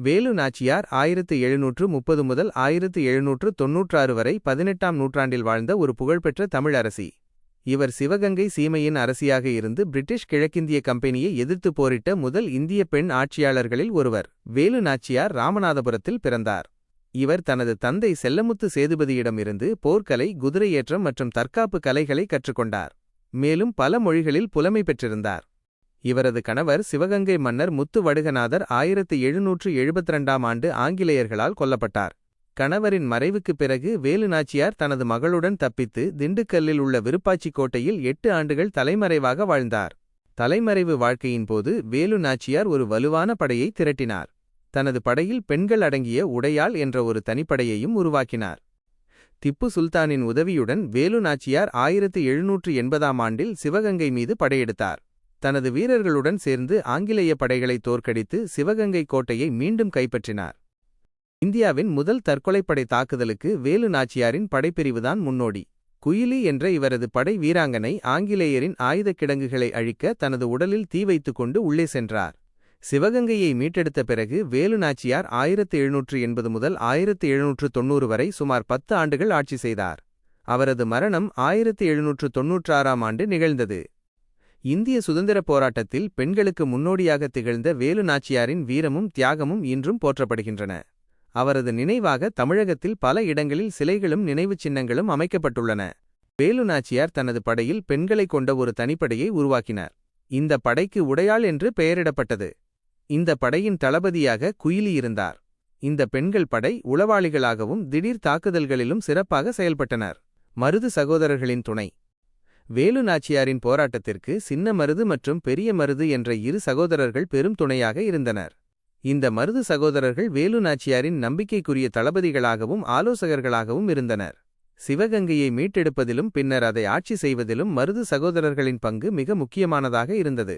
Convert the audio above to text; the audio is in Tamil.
வேலு நாச்சியார் 1730 முதல் 1796 வரை 18ஆம் நூற்றாண்டில் வாழ்ந்த ஒரு புகழ்பெற்ற தமிழ் அரசி. இவர் சிவகங்கை சீமையின் அரசியாக இருந்து பிரிட்டிஷ் கிழக்கிந்திய கம்பெனியை எதிர்த்து போரிட்ட முதல் இந்திய பெண் ஆட்சியாளர்களில் ஒருவர். வேலு நாச்சியார் ராமநாதபுரத்தில் பிறந்தார். இவர் தனது தந்தை செல்லமுத்து சேதுபதியிடமிருந்து போர்க்கலை, குதிரையேற்றம் மற்றும் தற்காப்பு கலைகளை கற்றுக்கொண்டார். மேலும் பல மொழிகளில் புலமை பெற்றிருந்தார். இவரது கணவர் சிவகங்கை மன்னர் முத்து வடுகநாதர் 1772ஆம் ஆண்டு ஆங்கிலேயர்களால் கொல்லப்பட்டார். கணவரின் மறைவுக்குப் பிறகு வேலு நாச்சியார் தனது மகளுடன் தப்பித்து திண்டுக்கல்லில் உள்ள விருப்பாச்சி கோட்டையில் 8 ஆண்டுகள் தலைமறைவாக வாழ்ந்தார். தலைமறைவு வாழ்க்கையின் போது வேலு நாச்சியார் ஒரு வலுவான படையை திரட்டினார். தனது படையில் பெண்கள் அடங்கிய உடையாள் என்ற ஒரு தனிப்படையையும் உருவாக்கினார். திப்பு சுல்தானின் உதவியுடன் வேலு நாச்சியார் 1780ஆம் ஆண்டில் சிவகங்கை மீது படையெடுத்தார். தனது வீரர்களுடன் சேர்ந்து ஆங்கிலேய படைகளை தோற்கடித்து சிவகங்கை கோட்டையை மீண்டும் கைப்பற்றினார். இந்தியாவின் முதல் தற்கொலைப்படை தாக்குதலுக்கு வேலு நாச்சியாரின் படைப்பிரிவுதான் முன்னோடி. குயிலி என்ற இவரது படை வீராங்கனை ஆங்கிலேயரின் ஆயுதக் கிடங்குகளை அழிக்க தனது உடலில் தீ வைத்துக் கொண்டு உள்ளே சென்றார். சிவகங்கையை மீட்டெடுத்த பிறகு வேலு நாச்சியார் 1780 முதல் 1790 வரை சுமார் 10 ஆண்டுகள் ஆட்சி செய்தார். அவரது மரணம் 1796ஆம் ஆண்டு நிகழ்ந்தது. இந்திய சுதந்திரப் போராட்டத்தில் பெண்களுக்கு முன்னோடியாக திகழ்ந்த வேலு நாச்சியாரின் வீரமும் தியாகமும் இன்றும் போற்றப்படுகின்றன. அவரது நினைவாக தமிழகத்தில் பல இடங்களில் சிலைகளும் நினைவுச் சின்னங்களும் அமைக்கப்பட்டுள்ளன. வேலு நாச்சியார் தனது படையில் பெண்களை கொண்ட ஒரு தனிப்படையை உருவாக்கினார். இந்த படைக்கு உடையாள் என்று பெயரிடப்பட்டது. இந்த படையின் தளபதியாக குயிலி இருந்தார். இந்த பெண்கள் படை உளவாளிகளாகவும் திடீர் தாக்குதல்களிலும் சிறப்பாக செயல்பட்டனர். மருது சகோதரர்களின் துணை. வேலு நாச்சியாரின் போராட்டத்திற்கு சின்ன மருது மற்றும் பெரிய மருது என்ற 2 சகோதரர்கள் பெரும் துணையாக இருந்தனர். இந்த மருது சகோதரர்கள் வேலு நாச்சியாரின் நம்பிக்கைக்குரிய தளபதிகளாகவும் ஆலோசகர்களாகவும் இருந்தனர். சிவகங்கையை மீட்டெடுப்பதிலும் பின்னர் அதை ஆட்சி செய்வதிலும் மருது சகோதரர்களின் பங்கு மிக முக்கியமானதாக இருந்தது.